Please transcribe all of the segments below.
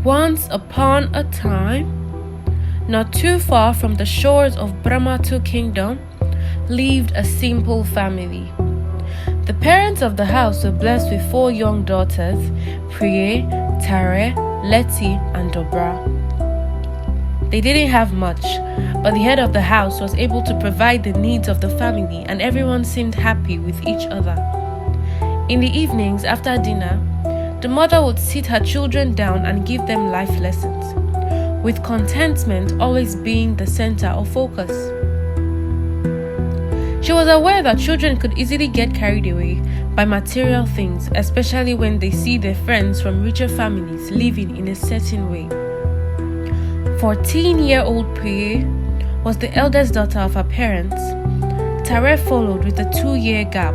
Once upon a time, not too far from the shores of Brahmatu Kingdom, lived a simple family. The parents of the house were blessed with 4 young daughters, Priye, Tare, Leti, and Dobra. They didn't have much, but the head of the house was able to provide the needs of the family, and everyone seemed happy with each other. In the evenings after dinner, the mother would sit her children down and give them life lessons, with contentment always being the center of focus. She was aware that children could easily get carried away by material things, especially when they see their friends from richer families living in a certain way. 14-year-old Priye was the eldest daughter of her parents. Tare followed with a 2-year gap,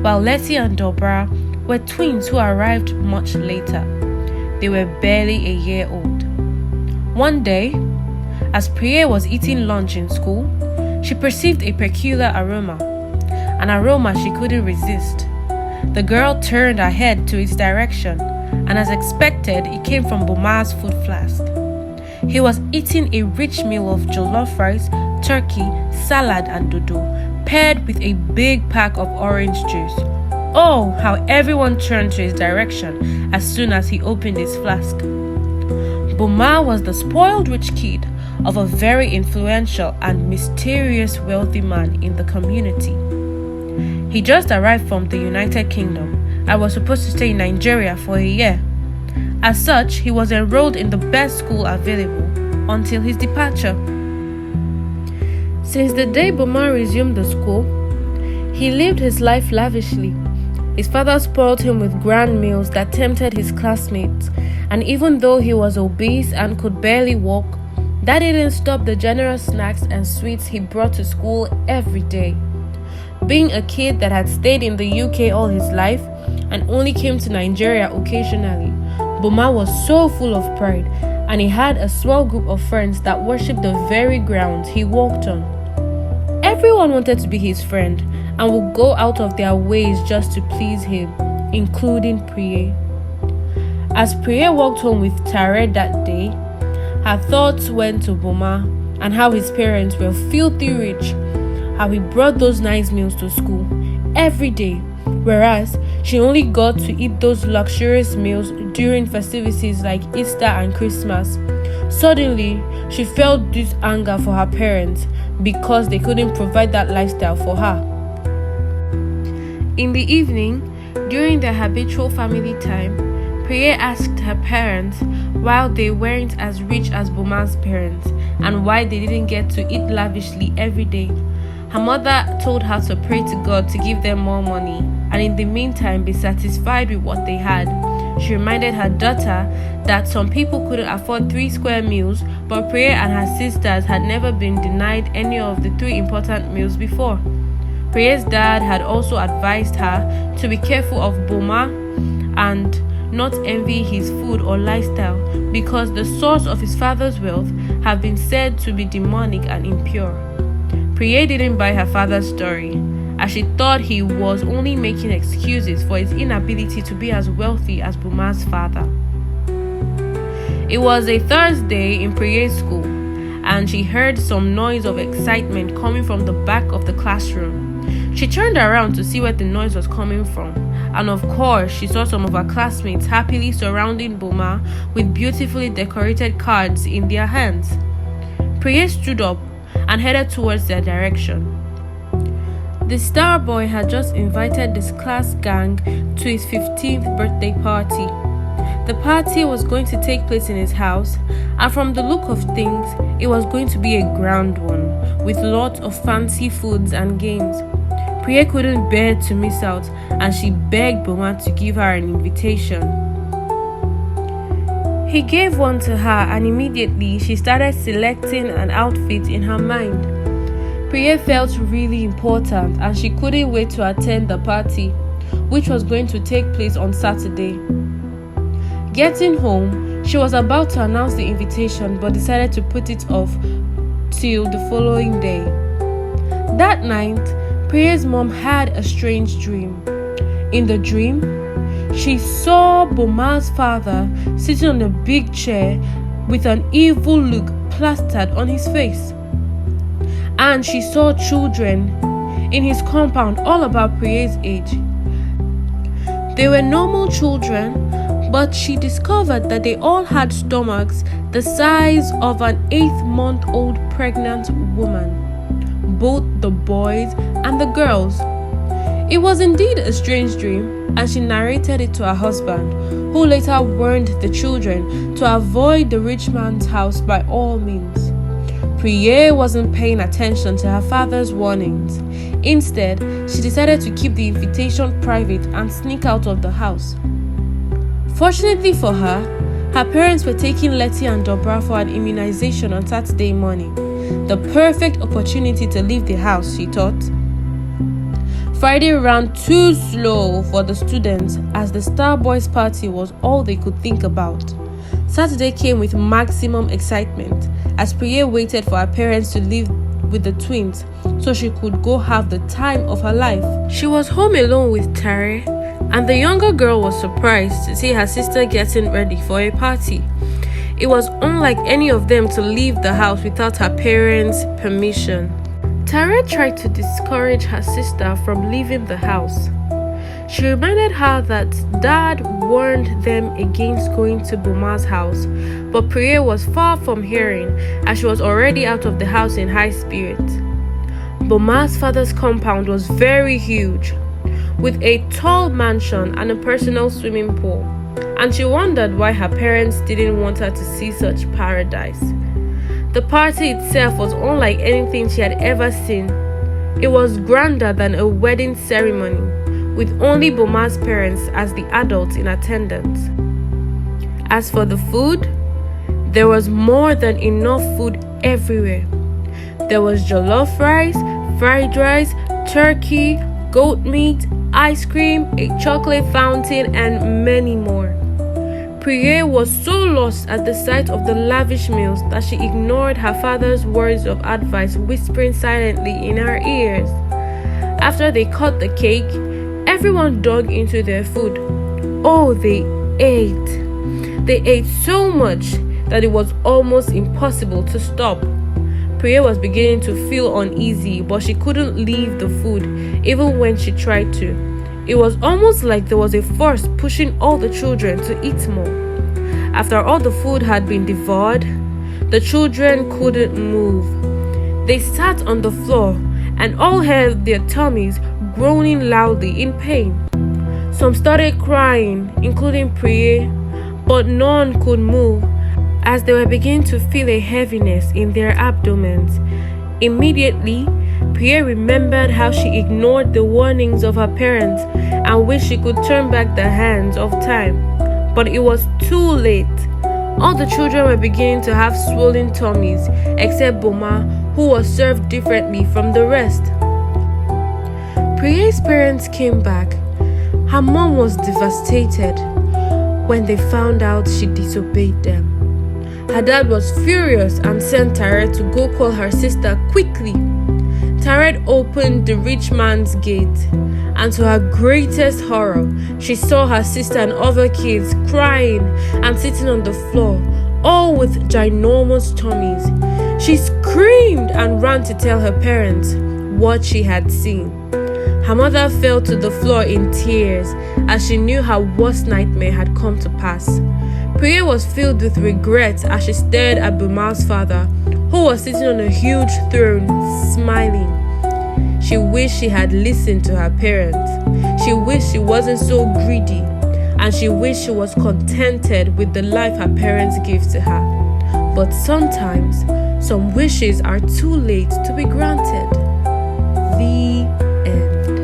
while Leti and Dobra were twins who arrived much later. They were barely a year old. One day, as Priye was eating lunch in school, she perceived a peculiar aroma, an aroma she couldn't resist. The girl turned her head to its direction, and as expected, it came from Boma's food flask. He was eating a rich meal of jollof rice, turkey, salad, and dodo, paired with a big pack of orange juice. Oh, how everyone turned to his direction as soon as he opened his flask. Boma was the spoiled rich kid of a very influential and mysterious wealthy man in the community. He just arrived from the United Kingdom and was supposed to stay in Nigeria for a year. As such, he was enrolled in the best school available until his departure. Since the day Boma resumed the school, he lived his life lavishly. His father spoiled him with grand meals that tempted his classmates, and even though he was obese and could barely walk, that didn't stop the generous snacks and sweets he brought to school every day. Being a kid that had stayed in the UK all his life and only came to Nigeria occasionally, Boma was so full of pride, and he had a small group of friends that worshipped the very ground he walked on. Everyone wanted to be his friend and would go out of their ways just to please him, including Priye. As Priye walked home with Tare that day, her thoughts went to Boma and how his parents were filthy rich, how he brought those nice meals to school every day, whereas she only got to eat those luxurious meals during festivities like Easter and Christmas. Suddenly, she felt this anger for her parents because they couldn't provide that lifestyle for her. In the evening, during their habitual family time, Priye asked her parents why they weren't as rich as Boma's parents and why they didn't get to eat lavishly every day. Her mother told her to pray to God to give them more money and in the meantime be satisfied with what they had. She reminded her daughter that some people couldn't afford 3 square meals, but Priye and her sisters had never been denied any of the 3 important meals before. Priye's dad had also advised her to be careful of Boma and not envy his food or lifestyle because the source of his father's wealth had been said to be demonic and impure. Priye didn't buy her father's story, as she thought he was only making excuses for his inability to be as wealthy as Boma's father. It was a Thursday in Priye's school, and she heard some noise of excitement coming from the back of the classroom. She turned around to see where the noise was coming from, and of course, she saw some of her classmates happily surrounding Boma with beautifully decorated cards in their hands. Priye stood up and headed towards their direction. The star boy had just invited this class gang to his 15th birthday party. The party was going to take place in his house, and from the look of things, it was going to be a grand one, with lots of fancy foods and games. Priye couldn't bear to miss out, and she begged Boma to give her an invitation. He gave one to her, and immediately she started selecting an outfit in her mind. Priye felt really important, and she couldn't wait to attend the party, which was going to take place on Saturday. Getting home, she was about to announce the invitation but decided to put it off till the following day. That night, Priye's mom had a strange dream. In the dream, she saw Boma's father sitting on a big chair with an evil look plastered on his face. And she saw children in his compound all about Priye's age. They were normal children, but she discovered that they all had stomachs the size of an 8-month-old pregnant woman, both the boys and the girls. It was indeed a strange dream, and she narrated it to her husband, who later warned the children to avoid the rich man's house by all means. Priye wasn't paying attention to her father's warnings. Instead, she decided to keep the invitation private and sneak out of the house. Fortunately for her, her parents were taking Letty and Dobra for an immunization on Saturday morning. The perfect opportunity to leave the house, she thought. Friday ran too slow for the students as the Star Boys party was all they could think about. Saturday came with maximum excitement as Priye waited for her parents to leave with the twins so she could go have the time of her life. She was home alone with Tare, and the younger girl was surprised to see her sister getting ready for a party. It was unlike any of them to leave the house without her parents' permission. Tara tried to discourage her sister from leaving the house. She reminded her that Dad warned them against going to Boma's house, but Priye was far from hearing as she was already out of the house in high spirits. Boma's father's compound was very huge, with a tall mansion and a personal swimming pool, and she wondered why her parents didn't want her to see such paradise. The party itself was unlike anything she had ever seen. It was grander than a wedding ceremony, with only Boma's parents as the adults in attendance. As for the food, there was more than enough food everywhere. There was jollof rice, fried rice, turkey, goat meat, ice cream, a chocolate fountain, and many more. Priye was so lost at the sight of the lavish meals that she ignored her father's words of advice whispering silently in her ears. After they cut the cake, everyone dug into their food. Oh, they ate. They ate so much that it was almost impossible to stop. Priya was beginning to feel uneasy, but she couldn't leave the food, even when she tried to. It was almost like there was a force pushing all the children to eat more. After all the food had been devoured, the children couldn't move. They sat on the floor and all held their tummies, groaning loudly in pain. Some started crying, including Priye, but none could move as they were beginning to feel a heaviness in their abdomens. Immediately, Priye remembered how she ignored the warnings of her parents and wished she could turn back the hands of time. But it was too late. All the children were beginning to have swollen tummies, except Boma, who was served differently from the rest. Priye's parents came back. Her mom was devastated when they found out she disobeyed them. Her dad was furious and sent Tare to go call her sister quickly. Tare opened the rich man's gate, and to her greatest horror, she saw her sister and other kids crying and sitting on the floor, all with ginormous tummies. She screamed and ran to tell her parents what she had seen. Her mother fell to the floor in tears as she knew her worst nightmare had come to pass. Priya was filled with regret as she stared at Bimal's father, who was sitting on a huge throne, smiling. She wished she had listened to her parents. She wished she wasn't so greedy, and she wished she was contented with the life her parents gave to her. But sometimes, some wishes are too late to be granted. The end.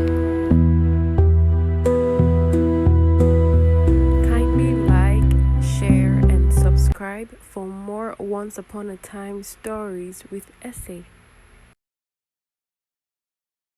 Kindly like, share, and subscribe for more Once Upon a Time stories with Essay.